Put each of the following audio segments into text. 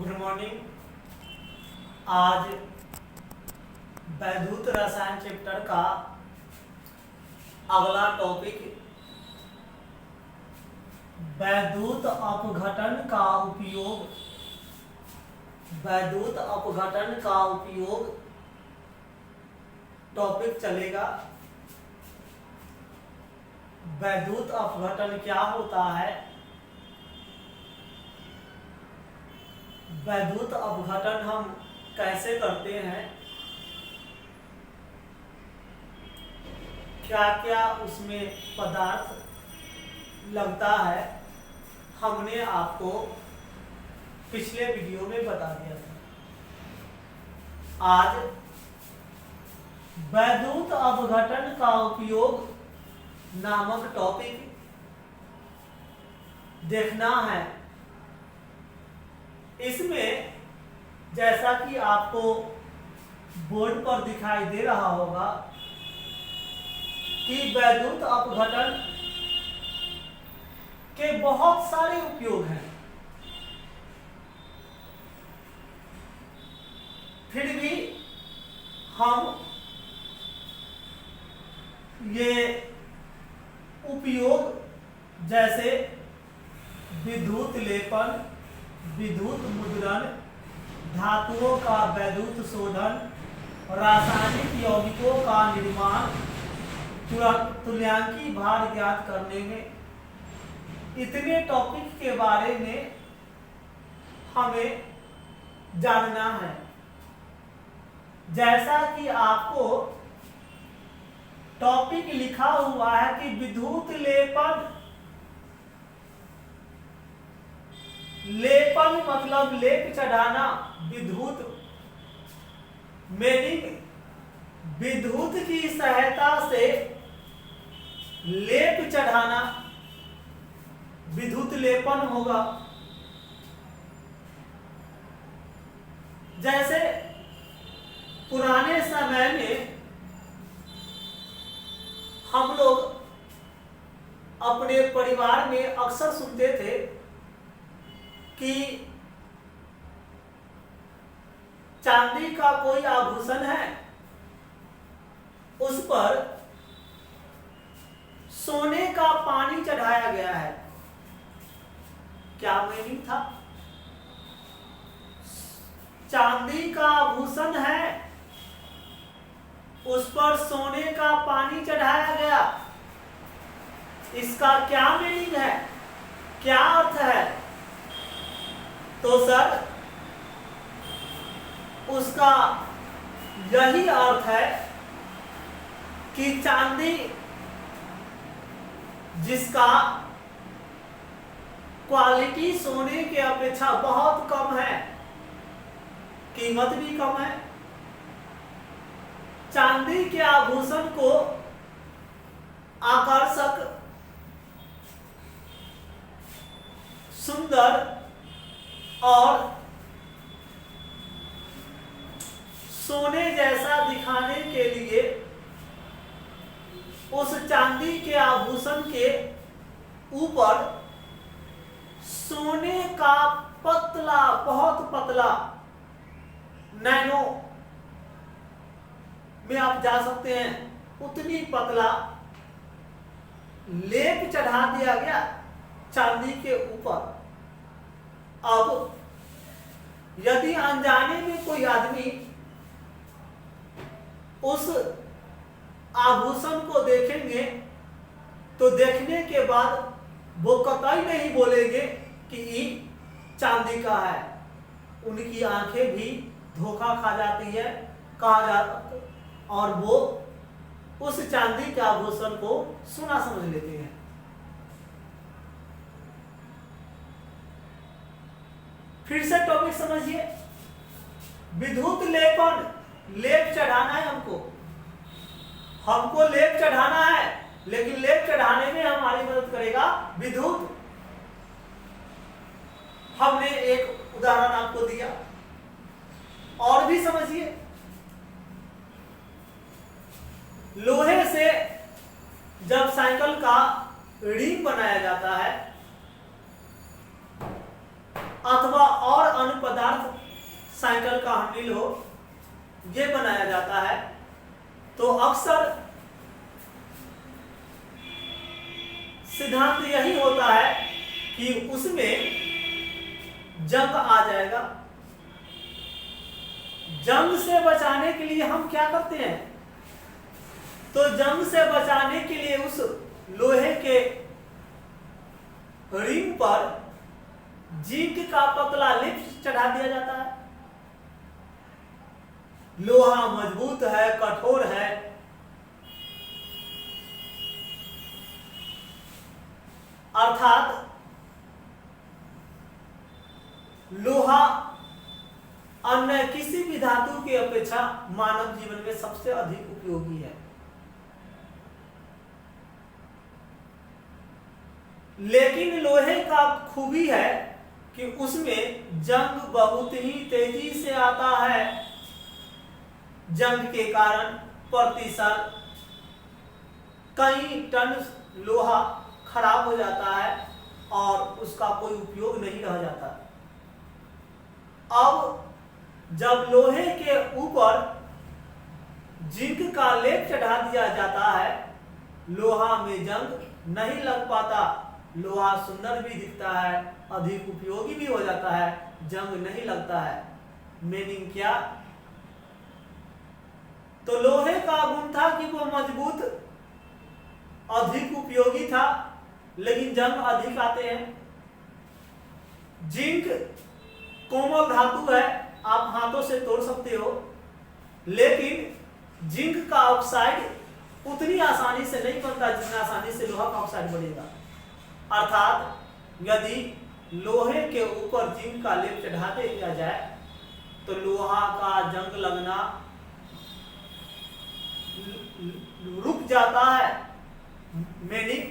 Good morning. आज वैद्युत रसायन चैप्टर का अगला टॉपिक वैद्युत अपघटन का उपयोग, वैद्युत अपघटन का उपयोग टॉपिक चलेगा। वैद्युत अपघटन क्या होता है, वैद्युत अपघटन हम कैसे करते हैं, क्या क्या उसमें पदार्थ लगता है, हमने आपको पिछले वीडियो में बता दिया था। आज वैद्युत अपघटन का उपयोग नामक टॉपिक देखना है। इसमें जैसा कि आपको बोर्ड पर दिखाई दे रहा होगा कि वैद्युत अपघटन के बहुत सारे उपयोग हैं, फिर भी हम ये उपयोग जैसे विद्युत लेपन, विद्युत मुद्रण, धातुओं का वैद्युत शोधन, रासायनिक यौगिकों का निर्माण, तुल्यांकी भार ज्ञात करने में, इतने टॉपिक के बारे में हमें जानना है। जैसा कि आपको टॉपिक लिखा हुआ है कि विद्युत लेपन, लेपन मतलब लेप चढ़ाना, विद्युत मीनिंग विद्युत की सहायता से लेप चढ़ाना, विद्युत लेपन होगा। जैसे पुराने समय में हम लोग अपने परिवार में अक्सर सुनते थे कि चांदी का कोई आभूषण है, उस पर सोने का पानी चढ़ाया गया है। क्या मीनिंग था? चांदी का आभूषण है, उस पर सोने का पानी चढ़ाया गया, इसका क्या मीनिंग है, क्या अर्थ है? तो सर उसका यही अर्थ है कि चांदी जिसका क्वालिटी सोने के अपेक्षा बहुत कम है, कीमत भी कम है, चांदी के आभूषण को आकर्षक, सुंदर और सोने जैसा दिखाने के लिए उस चांदी के आभूषण के ऊपर सोने का पतला, बहुत पतला, नैनो में आप जा सकते हैं, उतनी पतला लेप चढ़ा दिया गया चांदी के ऊपर। अब यदि अनजाने में कोई आदमी उस आभूषण को देखेंगे तो देखने के बाद वो कतई नहीं बोलेंगे कि ये चांदी का है। उनकी आंखें भी धोखा खा जाती है, कहा जाता, और वो उस चांदी के आभूषण को सोना समझ लेते हैं। फिर से टॉपिक समझिए। विद्युत लेपन, लेप चढ़ाना है हमको लेप चढ़ाना है, लेकिन लेप चढ़ाने में हमारी मदद करेगा विद्युत। हमने एक उदाहरण आपको दिया, और भी समझिए। लोहे से जब साइकिल का रिंग बनाया जाता है अथवा और अन्य पदार्थ साइकिल का हैंडल हो, ये बनाया जाता है। तो अक्सर सिद्धांत यही होता है कि उसमें जंग आ जाएगा। जंग से बचाने के लिए हम क्या करते हैं, तो जंग से बचाने के लिए उस लोहे के रिंग पर जिंक का पतला लेप चढ़ा दिया जाता है। लोहा मजबूत है, कठोर है, अर्थात लोहा अन्य किसी भी धातु की अपेक्षा मानव जीवन में सबसे अधिक उपयोगी है। लेकिन लोहे का खूबी है कि उसमें जंग बहुत ही तेजी से आता है। जंग के कारण प्रति साल कई टन लोहा खराब हो जाता है और उसका कोई उपयोग नहीं रह जाता। अब जब लोहे के ऊपर जिंक का लेप चढ़ा दिया जाता है, लोहा में जंग नहीं लग पाता, लोहा सुंदर भी दिखता है, अधिक उपयोगी भी हो जाता है, जंग नहीं लगता है। मीनिंग क्या, तो लोहे का गुण था कि वो मजबूत, अधिक उपयोगी था, लेकिन जंग अधिक आते हैं। जिंक कोमल धातु है, आप हाथों से तोड़ सकते हो, लेकिन जिंक का ऑक्साइड उतनी आसानी से नहीं बनता जितना आसानी से लोहा का ऑक्साइड बनेगा। अर्थात यदि लोहे के ऊपर जिंक का लेप चढ़ा दिया जाए तो लोहा का जंग लगना रुक जाता है। मीनिंग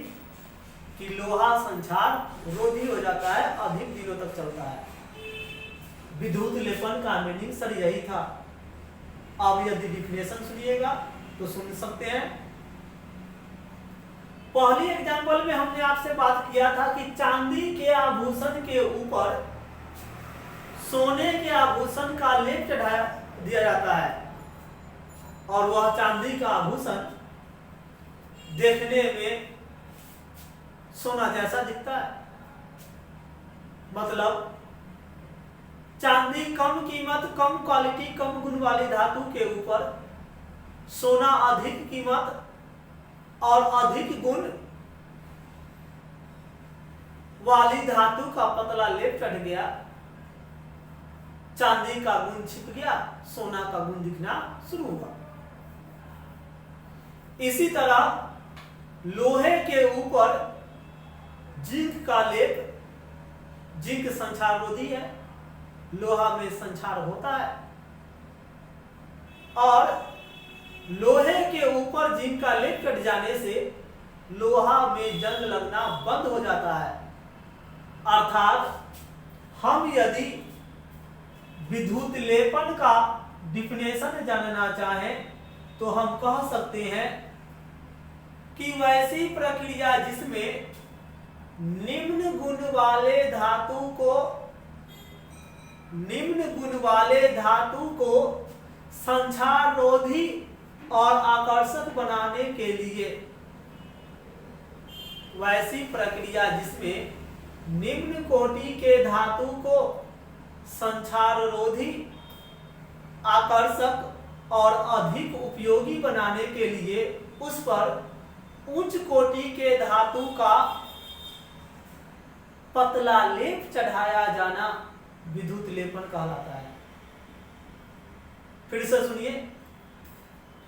कि लोहा संचार रोधी हो जाता है, अधिक दिनों तक चलता है। विद्युत लेपन का मीनिंग सर यही था। अब यदि डिफिनेशन सुनिएगा तो सुन सकते हैं। पहली एग्जांपल में हमने आपसे बात किया था कि चांदी के आभूषण के ऊपर सोने के आभूषण का लेप चढ़ा दिया जाता है और वह चांदी का आभूषण देखने में सोना जैसा दिखता है। मतलब चांदी कम कीमत, कम क्वालिटी, कम गुण वाली धातु के ऊपर सोना अधिक कीमत और अधिक गुण वाली धातु का पतला लेप चढ़ गया, चांदी का गुण छिप गया, सोना का गुण दिखना शुरू हुआ। इसी तरह लोहे के ऊपर जिंक का लेप, जिंक संचार रोधी है, लोहा में संचार होता है, और लोहे के ऊपर जिंक का लेप चढ़ जाने से लोहा में जंग लगना बंद हो जाता है। अर्थात हम यदि विद्युत लेपन का डिफिनेशन जानना चाहें तो हम कह सकते हैं कि वैसी प्रक्रिया जिसमें निम्न गुण वाले धातु को संचार रोधी और आकर्षक बनाने के लिए, वैसी प्रक्रिया जिसमें निम्न कोटि के धातु को संचार रोधी, आकर्षक और अधिक उपयोगी बनाने के लिए उस पर उच्च कोटि के धातु का पतला लेप चढ़ाया जाना विद्युत लेपन कहलाता है। फिर से सुनिए,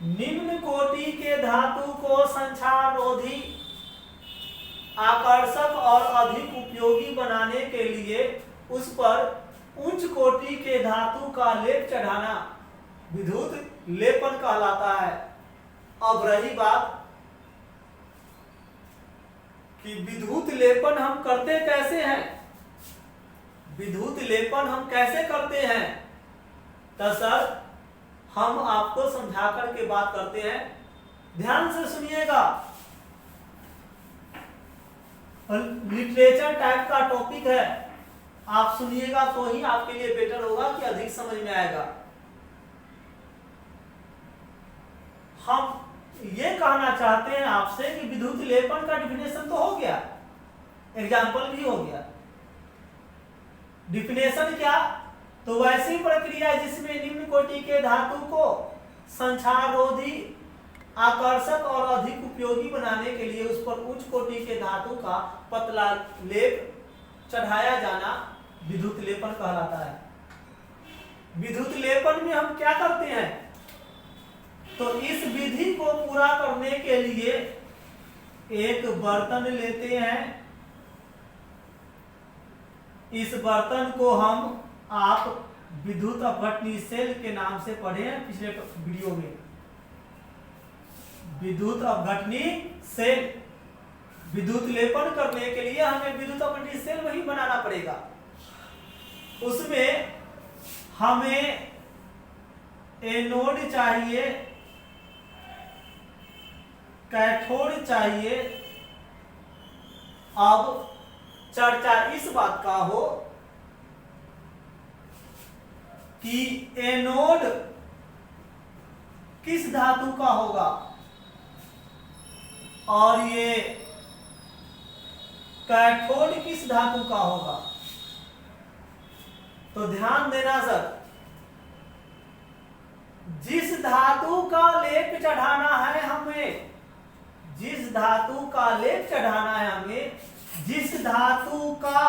निम्न कोटि के धातु को संचार रोधी, आकर्षक और अधिक उपयोगी बनाने के लिए उस पर उच्च कोटि के धातु का लेप चढ़ाना विद्युत लेपन कहलाता है। अब रही बात कि विद्युत लेपन हम करते कैसे हैं, विद्युत लेपन हम कैसे करते हैं, तो सर हम आपको समझा करके बात करते हैं। ध्यान से सुनिएगा, लिटरेचर टाइप का टॉपिक है, आप सुनिएगा तो ही आपके लिए बेटर होगा कि अधिक समझ में आएगा। हम ये कहना चाहते हैं आपसे कि विद्युत लेपन का डिफिनेशन तो हो गया, एग्जाम्पल भी हो गया। डिफिनेशन क्या? तो वैसी प्रक्रिया जिसमें निम्न कोटि के धातु को संचारोधी, आकर्षक और अधिक उपयोगी बनाने के लिए उस पर उच्च कोटि के धातु का पतला लेप चढ़ाया जाना विद्युत लेपन कहलाता है। विद्युत लेपन में हम क्या करते हैं? तो इस विधि को पूरा करने के लिए एक बर्तन लेते हैं। इस बर्तन को आप विद्युत अपघटनी सेल के नाम से पढ़े हैं पिछले वीडियो में। विद्युत अपघटनी सेल, विद्युत लेपन करने के लिए हमें विद्युत अपघटनी सेल वही बनाना पड़ेगा। उसमें हमें एनोड चाहिए, कैथोड चाहिए। अब चर्चा इस बात का हो कि एनोड किस धातु का होगा और ये कैथोड किस धातु का होगा। तो ध्यान देना सर, जिस धातु का लेप चढ़ाना है हमें, जिस धातु का लेप चढ़ाना है हमें, जिस धातु का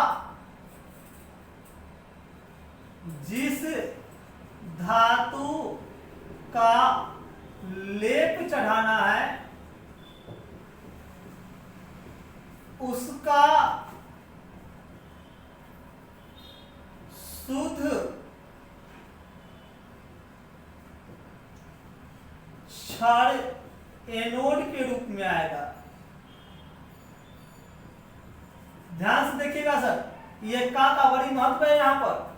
लेप चढ़ाना है उसका शुद्ध क्षण एनोड के रूप में आएगा। ध्यान से देखिएगा सर, ये का बड़ी महत्व है। यहां पर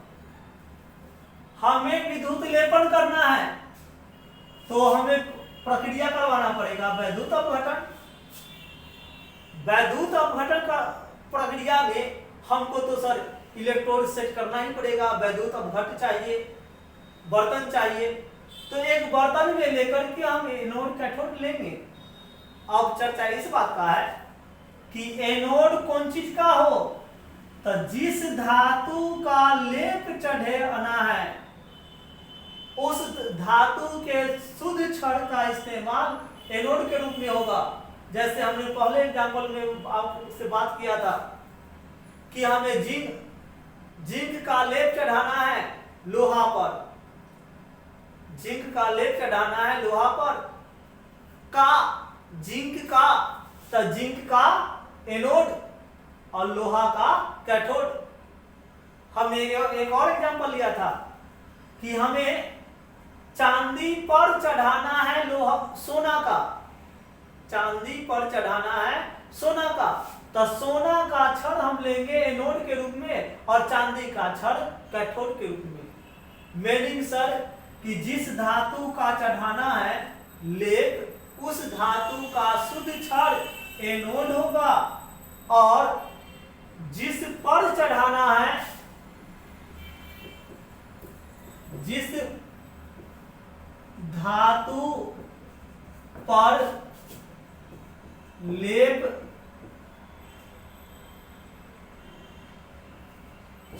हमें विद्युत लेपन करना है तो हमें प्रक्रिया करवाना पड़ेगा वैद्युत अपघटन। वैद्युत अपघटन का प्रक्रिया में हमको तो सर इलेक्ट्रोड सेट करना ही पड़ेगा। वैद्युत अपघट चाहिए, बर्तन चाहिए। तो एक बर्तन में लेकर के हम एनोड कैथोड लेंगे। अब चर्चा इस बात का है कि एनोड कौन चीज का हो, तो जिस धातु का लेप चढ़े आना है उस धातु के शुद्ध क्षण का इस्तेमाल एनोड के रूप में होगा। जैसे हमने पहले एग्जाम्पल में आपसे बात किया था कि हमें जिंक का लेप चढ़ाना है लोहा पर, जिंक का लेप चढ़ाना है लोहा पर जिंक का, तो जिंक का एनोड और लोहा का कैथोड। हमने एक और एग्जांपल लिया था कि हमें चांदी पर चढ़ाना है सोना का, चांदी पर चढ़ाना है सोना का, तो सोना का छड़ हम लेंगे एनोड के रूप में और चांदी का छड़ कैथोड के रूप में। मीनिंग सर कि जिस धातु का चढ़ाना है लेप उस धातु का शुद्ध क्षण एनोड होगा और जिस पर चढ़ाना है, जिस धातु पर लेप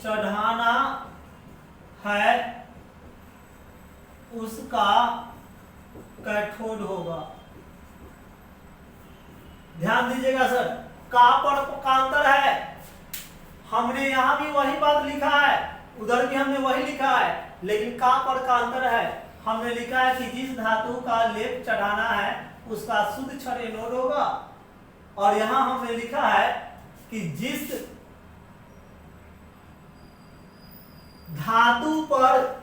चढ़ाना है उसका कैथोड होगा। ध्यान दीजिएगा सर, का पर का अंतर है। हमने यहां भी वही बात लिखा है, उधर भी हमने वही लिखा है, लेकिन का पर का अंतर है। हमने लिखा है कि जिस धातु का लेप चढ़ाना है उसका शुद्ध क्षण एनोड होगा, और यहां हमने लिखा है कि जिस धातु पर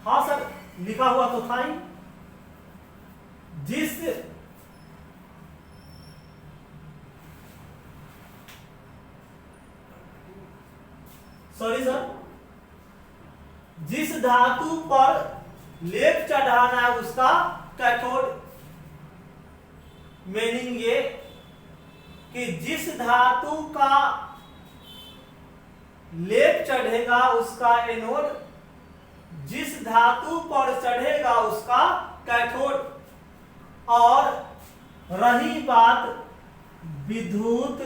हाँ सर लिखा हुआ तो था ही, जिस सॉरी सर, जिस धातु पर लेप चढ़ाना है उसका कैथोड मीनिंग ये कि जिस धातु का लेप चढ़ेगा उसका एनोड, जिस धातु पर चढ़ेगा उसका कैथोड। और रही बात विद्युत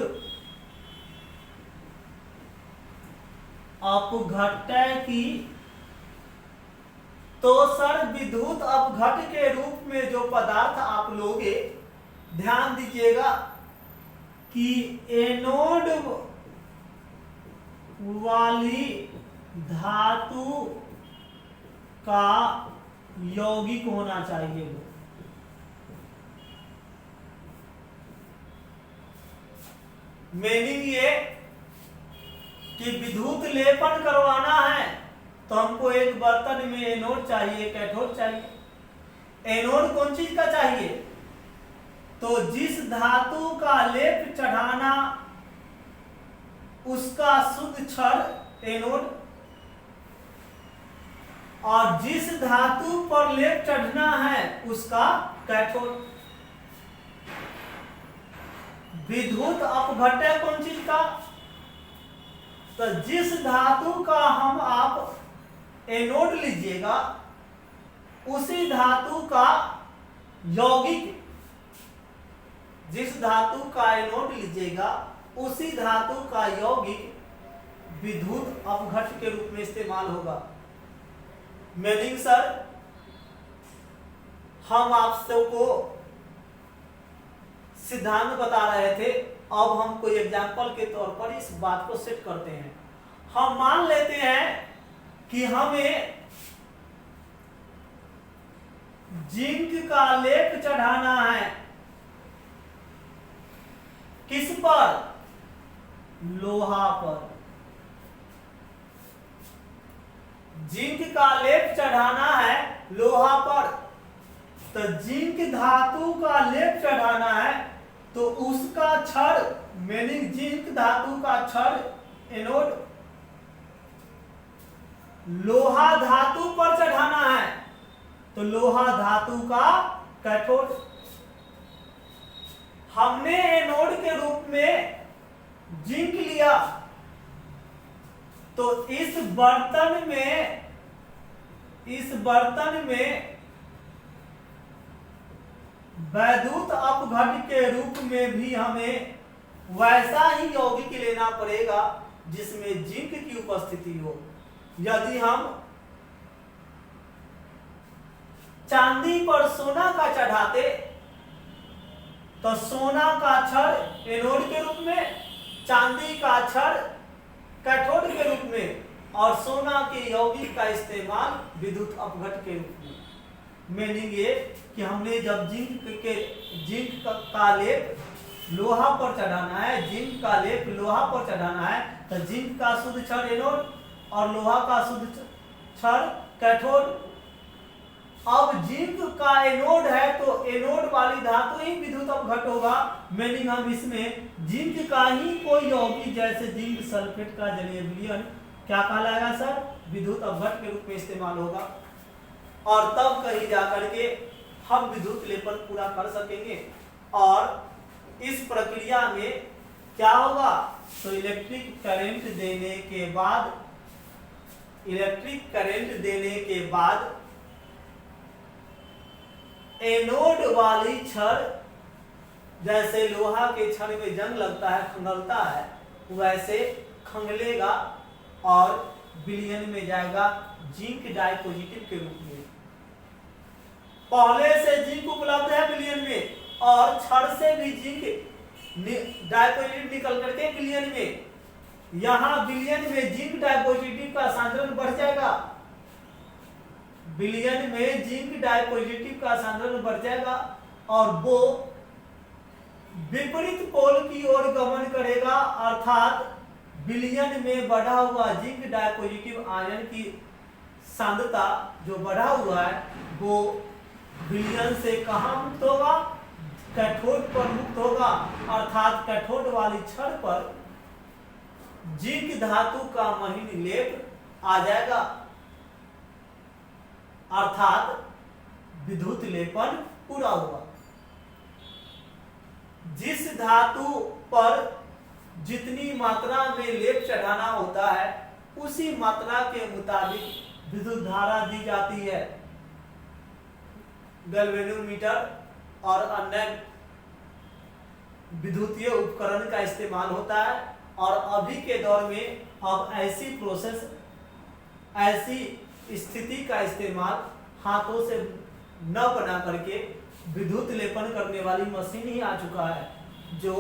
अपघट्य की, तो सर विद्युत अपघट्य के रूप में जो पदार्थ आप लोगे, ध्यान दीजिएगा कि एनोड वाली धातु का यौगिक होना चाहिए वो। मीनिंग ये कि विद्युत लेपन करवाना है तो हमको एक बर्तन में एनोड चाहिए, कैथोड चाहिए। एनोड कौन चीज का चाहिए? तो जिस धातु का लेप चढ़ाना उसका शुद्ध क्षण एनोड, और जिस धातु पर लेप चढ़ना है उसका कैथोड। विद्युत अपघट्य कौन चीज का? तो जिस धातु का हम आप एनोड लीजिएगा उसी धातु का यौगिक, जिस धातु का एनोड लीजिएगा उसी धातु का यौगिक विद्युत अपघट्य के रूप में इस्तेमाल होगा। मीनिंग सर, हम आप सबको सिद्धांत बता रहे थे, अब हम कोई एग्जाम्पल के तौर पर इस बात को सेट करते हैं। हम मान लेते हैं कि हमें जिंक का लेप चढ़ाना है, किस पर? लोहा पर। जिंक का लेप चढ़ाना है लोहा पर, तो जिंक धातु का लेप चढ़ाना है तो उसका क्षण, मीनिंग जिंक धातु का क्षण एनोड, लोहा धातु पर चढ़ाना है तो लोहा धातु का कैथोड। हमने एनोड के रूप में जिंक लिया तो इस बर्तन में वैद्युत अपघट्य के रूप में भी हमें वैसा ही यौगिक लेना पड़ेगा जिसमें जिंक की उपस्थिति हो। यदि हम चांदी पर सोना का चढ़ाते तो सोना का क्षण एनोड के रूप में, चांदी का क्षण कैथोड के रूप में, और सोना के यौगिक का इस्तेमाल विद्युत अपघट्य के रूप में। मीनिंग ये कि हमने जब जिंक का लेप लोहा पर चढ़ाना है, जिंक का लेप लोहा पर चढ़ाना है तो जिंक का शुद्ध क्षण एनोड और लोहा का शुद्ध क्षण कैथोड। अब जिंक का एनोड है तो एनोड वाली धातु ही विद्युत अपघट्य होगा। मीनिंग हम इसमें जिंक का ही कोई यौगिक, जैसे जिंक सल्फेट का जलीय विलयन क्या कहलाएगा सर? विद्युत अपघट्य के रूप में इस्तेमाल होगा, और तब कहीं जाकर के हम विद्युत लेपन पूरा कर सकेंगे। और इस प्रक्रिया में क्या होगा? तो इलेक्ट्रिक करंट देने के बाद एनोड वाली छड़, जैसे लोहा के छड़ में जंग लगता है, खंगलता है, वैसे खंगलेगा और विलयन में जाएगा जिंक डाइपॉजिटिव के रूप में। पहले से जिंक उपलब्ध है विलयन में, और छड़ से भी जिंक डाइपॉजिटिव निकल करके विलयन में, यहां विलयन में जिंक डाइपॉजिटिव का सांद्रण बढ़ जाएगा, विलयन में जिंक डाइपॉजिटिव का सांद्रण बढ़ जाएगा और वो विपरीत पोल की ओर गमन करेगा, अर्थात विलयन में बढ़ा हुआ जिंक डाइपॉजिटिव आयन की सांद्रता जो बढ़ा हुआ है वो विलयन से कहां मुक्त होगा? कैथोड पर मुक्त होगा, अर्थात कैथोड वाली छड़ पर जिंक धातु का महीन लेप आ जाएगा, अर्थात विद्युत लेपन पूरा हुआ। जिस धातु पर जितनी मात्रा में लेप चढ़ाना होता है उसी मात्रा के मुताबिक विद्युत धारा दी जाती है। गैल्वेनोमीटर और अन्य विद्युतीय उपकरण का इस्तेमाल होता है और अभी के दौर में अब ऐसी प्रोसेस, ऐसी स्थिति का इस्तेमाल हाथों से न बना करके विद्युत लेपन करने वाली मशीन ही आ चुका है, जो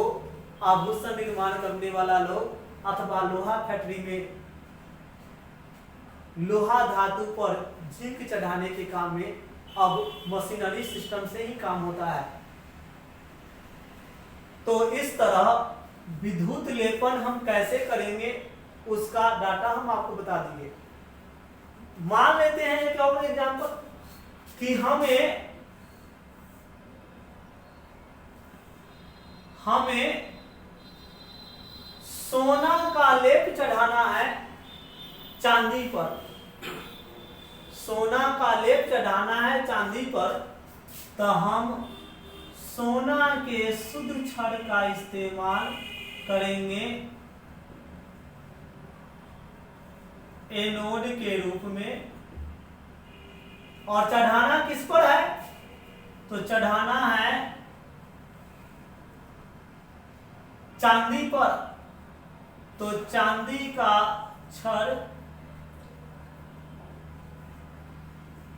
आभूषण निर्माण करने वाला लोग अथवा लोहा फैक्ट्री में लोहा धातु पर जिंक चढ़ाने के काम में अब मशीनरी सिस्टम से ही काम होता है। तो इस तरह विद्युत लेपन हम कैसे करेंगे उसका डाटा हम आपको बता दिए। मान लेते हैं एक और एग्जांपल कि हमें सोना का लेप चढ़ाना है चांदी पर। सोना का लेप चढ़ाना है चांदी पर, तो हम सोना के शुद्ध क्षण का इस्तेमाल करेंगे एनोड के रूप में। और चढ़ाना किस पर है? तो चढ़ाना है चांदी पर। तो चांदी का क्षण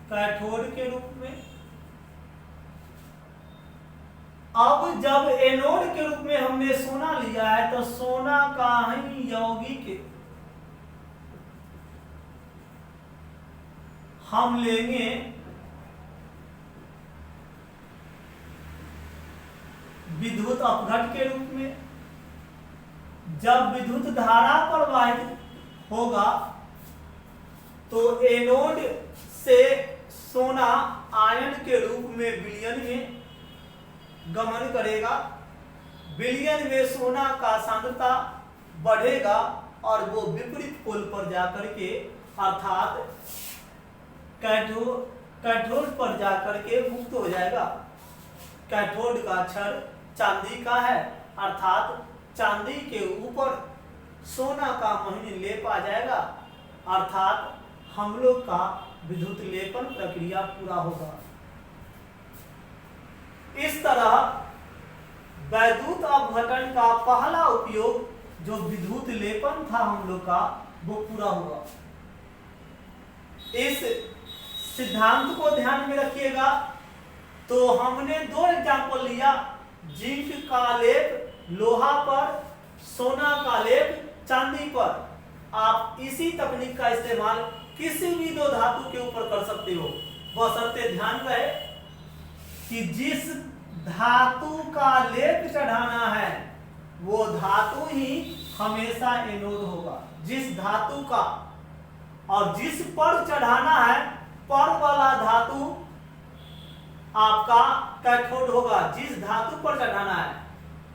कैथोड के रूप में। अब जब एनोड के रूप में हमने सोना लिया है तो सोना का ही यौगिक हम लेंगे विद्युत अपघट के रूप में। जब विद्युत धारा प्रवाहित होगा तो एनोड से सोना आयन के रूप में विलयन में गमन करेगा। विलयन में सोना का सांद्रता बढ़ेगा और वो विपरीत पोल पर जाकर के अर्थात कैथोड पर जाकर के मुक्त हो जाएगा। कैथोड का क्षण चांदी का है, अर्थात चांदी के ऊपर सोना का महीन लेप आ जाएगा, अर्थात हम लोग का विद्युत लेपन प्रक्रिया पूरा होगा। इस तरह वैद्युत अपघटन का पहला उपयोग जो विद्युत लेपन था हम लोग का वो पूरा हुआ। इस सिद्धांत को ध्यान में रखिएगा। तो हमने दो एग्जाम्पल लिया, जिंक का लेप लोहा पर, सोना का लेप चांदी पर। आप इसी तकनीक का इस्तेमाल किसी भी दो धातु के ऊपर कर सकते हो, बशर्ते ध्यान रहे कि जिस धातु का लेप चढ़ाना है वो धातु ही हमेशा एनोड होगा। जिस धातु का और जिस पर चढ़ाना है पर वाला धातु आपका कैथोड होगा। जिस धातु पर चढ़ाना है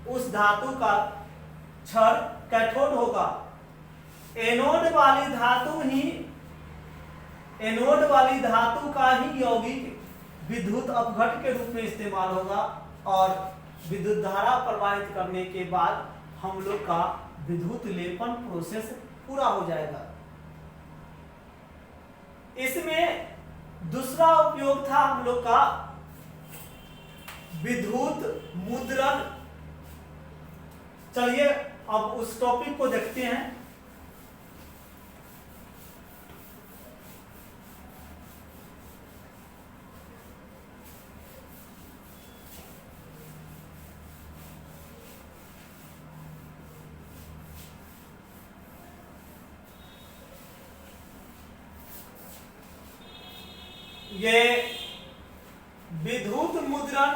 उस धातु का क्षण कैथोड होगा। एनोड वाली धातु का ही यौगिक विद्युत अपघट के रूप में इस्तेमाल होगा और विद्युत धारा प्रवाहित करने के बाद हम लोग का विद्युत लेपन प्रोसेस पूरा हो जाएगा। इसमें दूसरा उपयोग था हम लोग का विद्युत मुद्रण। चलिए अब उस टॉपिक को देखते हैं। ये विद्युत मुद्रण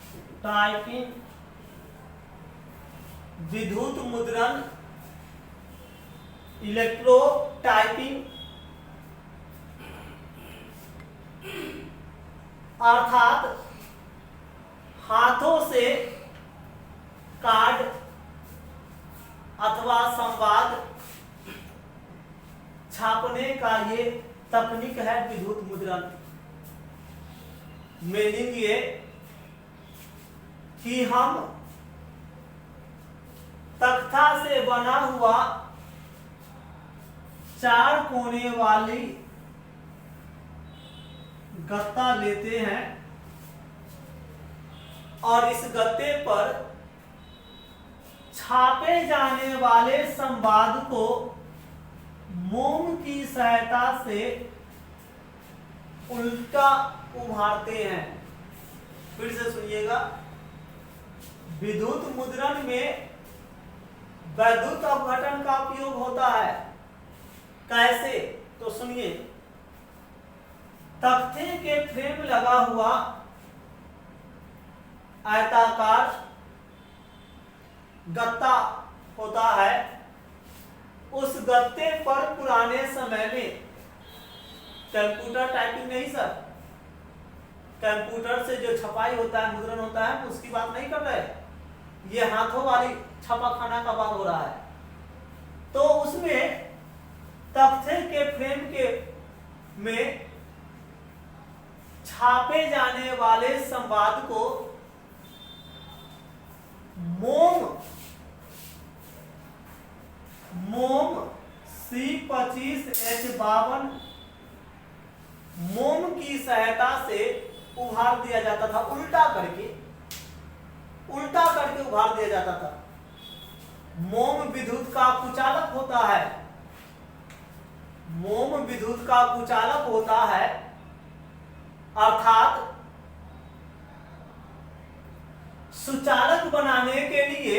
इलेक्ट्रोटाइपिंग, विद्युत मुद्रण इलेक्ट्रोटाइपिंग अर्थात हाथों से छापने का ये तकनीक है विद्युत मुद्रण। मीनिंग ये कि हम तख्ता से बना हुआ 4 कोने वाली गत्ता लेते हैं और इस गत्ते पर छापे जाने वाले संवाद को मोम की सहायता से उल्टा उभारते हैं। फिर से सुनिएगा, विद्युत मुद्रण में वैद्युत अपघटन का उपयोग होता है। कैसे? तो सुनिए, तख्ते के फ्रेम लगा हुआ आयताकार गत्ता होता है। उस गत्ते पर पुराने समय में कंप्यूटर टाइपिंग नहीं सर, कंप्यूटर से जो छपाई होता है, मुद्रण होता है, उसकी बात नहीं कर रहे, ये हाथों वाली छापाखाना का बात हो रहा है। तो उसमें तख्ते के फ्रेम के में छापे जाने वाले संवाद को मोम C25H52 मोम की सहायता से उभार दिया जाता था। उल्टा करके उभार दिया जाता था। मोम विद्युत का कुचालक होता है। मोम विद्युत का कुचालक होता है, अर्थात सुचालक बनाने के लिए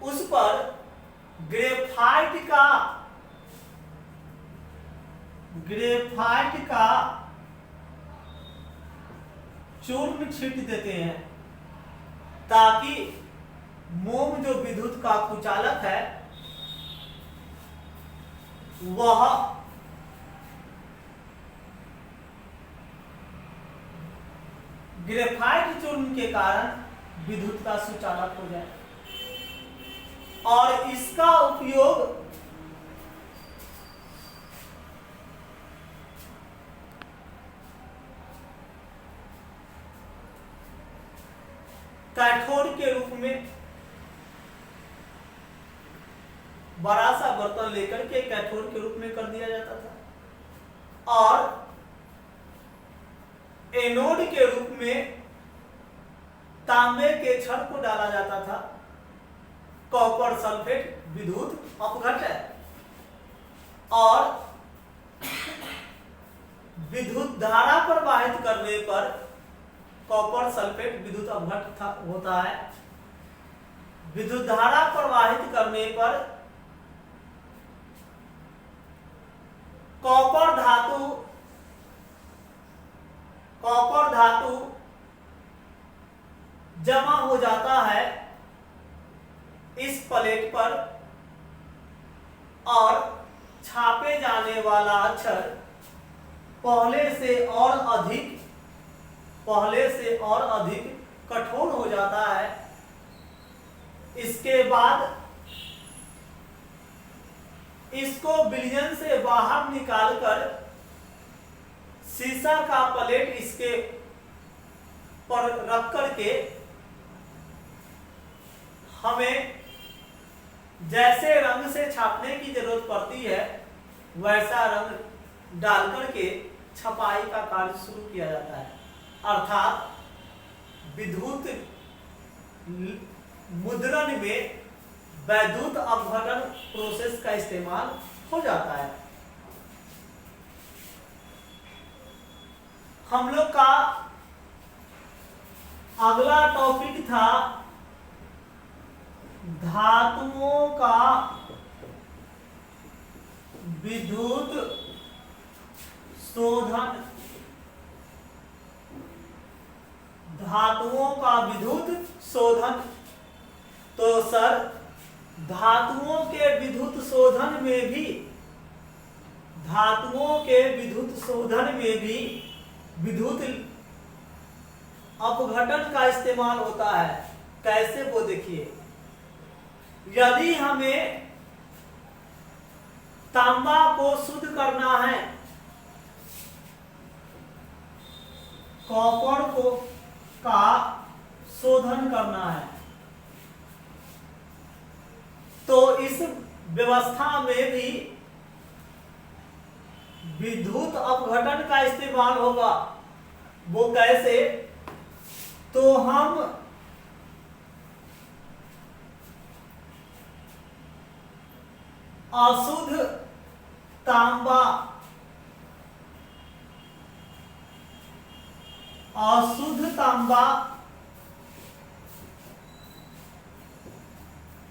उस पर ग्रेफाइट का चूर्ण छींट देते हैं, ताकि मोम जो विद्युत का कुचालक है वह ग्रेफाइट चूर्ण के कारण विद्युत का सुचालक हो जाए। और इसका उपयोग कैथोड के रूप में, बड़ा सा बर्तन लेकर के कैथोड के रूप में कर दिया जाता था, और एनोड के रूप में तांबे के छड़ को डाला जाता था। कॉपर सल्फेट विद्युत अपघटन, और विद्युत धारा प्रवाहित करने पर कॉपर सल्फेट विद्युत अपघट होता है। विद्युत धारा प्रवाहित करने पर कॉपर धातु जमा हो जाता है इस प्लेट पर, और छापे जाने वाला अक्षर पहले से और अधिक कठोर हो जाता है। इसके बाद इसको विलयन से बाहर निकालकर शीशा का प्लेट इसके पर रख करके हमें जैसे रंग से छापने की जरूरत पड़ती है वैसा रंग डाल करके छपाई का कार्य शुरू किया जाता है। अर्थात विद्युत मुद्रण में वैद्युत अपघटन प्रोसेस का इस्तेमाल हो जाता है। हम लोग का अगला टॉपिक था धातुओं का विद्युत शोधन। धातुओं का विद्युत शोधन। तो सर, धातुओं के विद्युत शोधन में भी विद्युत अपघटन का इस्तेमाल होता है। कैसे, वो देखिए। यदि हमें तांबा को शुद्ध करना है, कॉपर को का शोधन करना है, तो इस व्यवस्था में भी विद्युत अपघटन का इस्तेमाल होगा। वो कैसे? तो हम अशुद्ध तांबा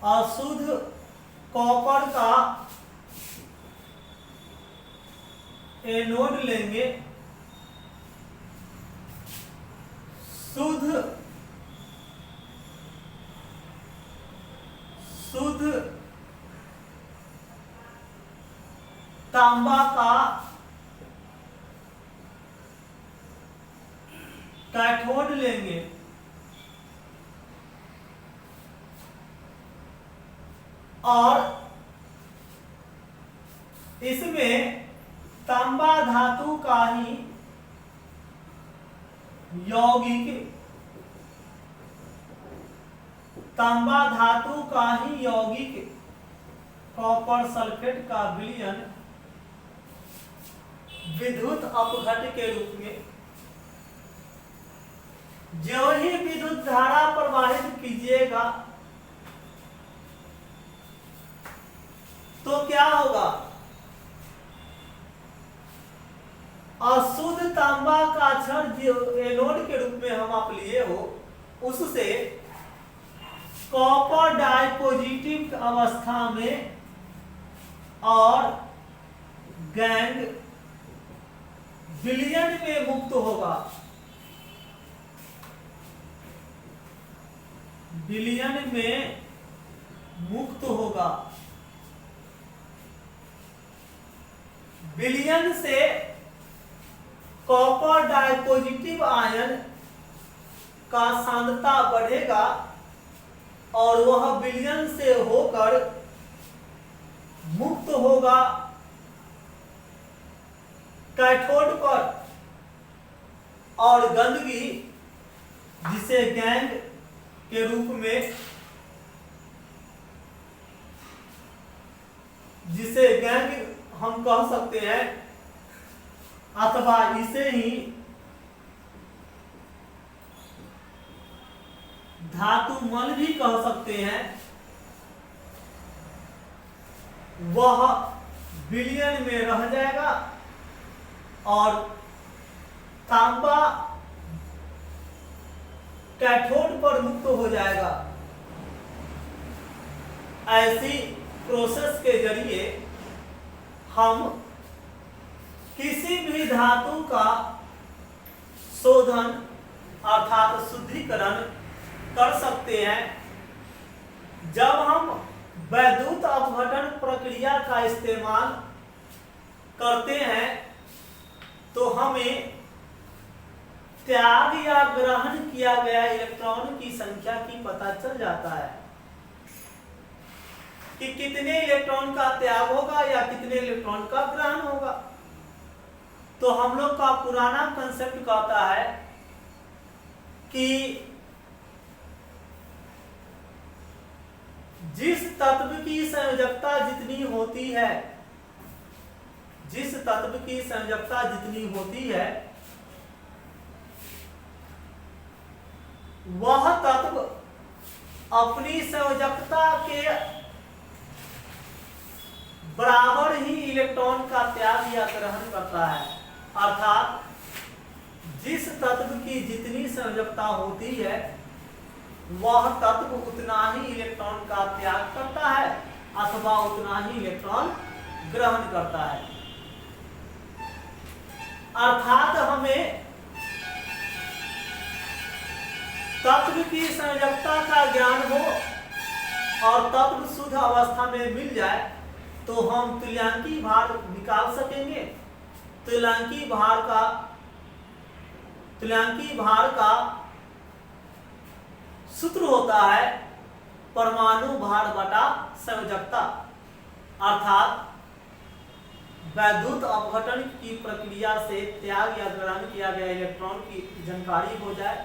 अशुद्ध कॉपर का एनोड लेंगे, शुद्ध तांबा का कैथोड लेंगे, और इसमें तांबा धातु का ही यौगिक कॉपर सल्फेट का विलयन विद्युत अपघट्य के रूप में, जो ही विद्युत धारा प्रवाहित कीजिएगा तो क्या होगा? अशुद्ध तांबा का क्षण जो एनोड के रूप में हम आप लिए हो, उससे कॉपर डाइपॉजिटिव अवस्था में और गैंग विलयन में मुक्त होगा, विलयन में मुक्त होगा। विलयन से कॉपर डाइपॉजिटिव आयन का सांद्रता बढ़ेगा और वह विलयन से होकर मुक्त होगा कैथोड पर, और गंदगी जिसे गैंग के रूप में, जिसे गैंग हम कह सकते हैं, अथवा इसे ही धातु मल भी कह सकते हैं, वह विलयन में रह जाएगा और तांबा कैथोड पर मुक्त हो जाएगा। ऐसी प्रोसेस के जरिए हम किसी भी धातु का शोधन अर्थात शुद्धिकरण कर सकते हैं। जब हम विद्युत अपघटन प्रक्रिया का इस्तेमाल करते हैं तो हमें त्याग या ग्रहण किया गया इलेक्ट्रॉन की संख्या की पता चल जाता है कि कितने इलेक्ट्रॉन का त्याग होगा या कितने इलेक्ट्रॉन का ग्रहण होगा। तो हम लोग का पुराना कंसेप्ट कहता है कि जिस तत्व की संयोजकता जितनी होती है, जिस तत्व की संयोजकता जितनी होती है, वह तत्व अपनी संयोजकता के बराबर ही इलेक्ट्रॉन का त्याग या ग्रहण करता है। अर्थात जिस तत्व की जितनी संयोजकता होती है वह तत्व उतना ही इलेक्ट्रॉन का त्याग करता है अथवा उतना ही इलेक्ट्रॉन ग्रहण करता है। अर्थात हमें तत्व की संयोजकता का ज्ञान हो और तत्व शुद्ध अवस्था में मिल जाए तो हम तुल्यांकी भार निकाल सकेंगे। तुल्यांकी भार का सूत्र होता है परमाणु भार बटा संयोजकता। अर्थात वैद्युत अपघटन की प्रक्रिया से त्याग या ग्रहण किया गया इलेक्ट्रॉन की जानकारी हो जाए,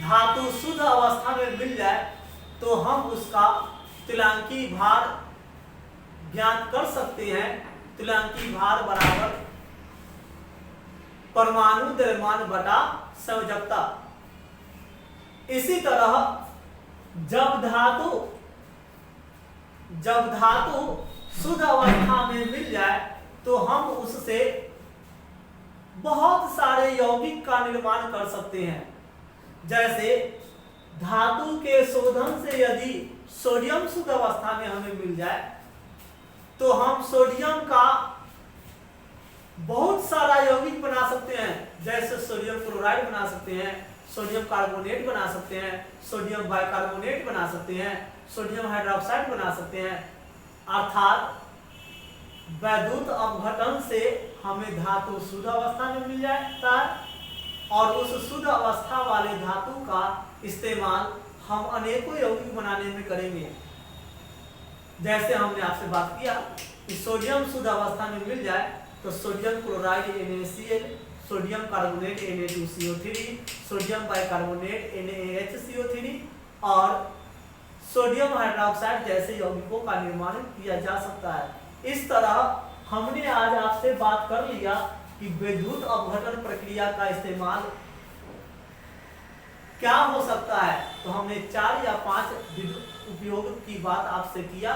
धातु शुद्ध अवस्था में मिल जाए तो हम उसका तुल्यांकी भार ज्ञात कर सकते हैं। तुल्यांकी भार बराबर परमाणु द्रव्यमान बटा संयोजकता। इसी तरह जब धातु शुद्ध अवस्था में मिल जाए तो हम उससे बहुत सारे यौगिक का निर्माण कर सकते हैं। जैसे धातु के शोधन से यदि सोडियम शुद्ध अवस्था में हमें मिल जाए तो हम सोडियम का बहुत सारा यौगिक बना सकते हैं। जैसे सोडियम क्लोराइड बना सकते हैं, सोडियम कार्बोनेट बना सकते हैं, सोडियम बाइकार्बोनेट बना सकते हैं, सोडियम हाइड्रोक्साइड बना सकते हैं। अर्थात वैद्युत अपघटन से हमें धातु शुद्ध अवस्था में मिल जाता है और उस शुद्ध अवस्था वाले धातु का इस्तेमाल हम अनेकों यौगिक बनाने में करेंगे। जैसे हमने आपसे बात किया कि सोडियम शुद्ध अवस्था में मिल जाए तो sodium chloride NaCl, sodium carbonate Na2CO3, sodium bicarbonate NaHCO3 और सोडियम हाइड्रोक्साइड जैसे यौगिकों का निर्माण किया जा सकता है। इस तरह हमने आज आपसे बात कर लिया कि विद्युत अपघटन प्रक्रिया का इस्तेमाल क्या हो सकता है। तो हमने 4 या 5 विद्युत उपयोग की बात आपसे किया।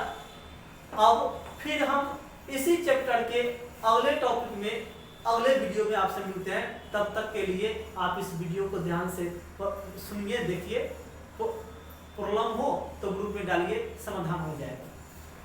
अब फिर हम इसी चैप्टर के अगले टॉपिक में अगले वीडियो में आपसे मिलते हैं। तब तक के लिए आप इस वीडियो को ध्यान से सुनिए, देखिए। प्रॉब्लम हो तो ग्रुप में डालिए, समाधान हो जाएगा।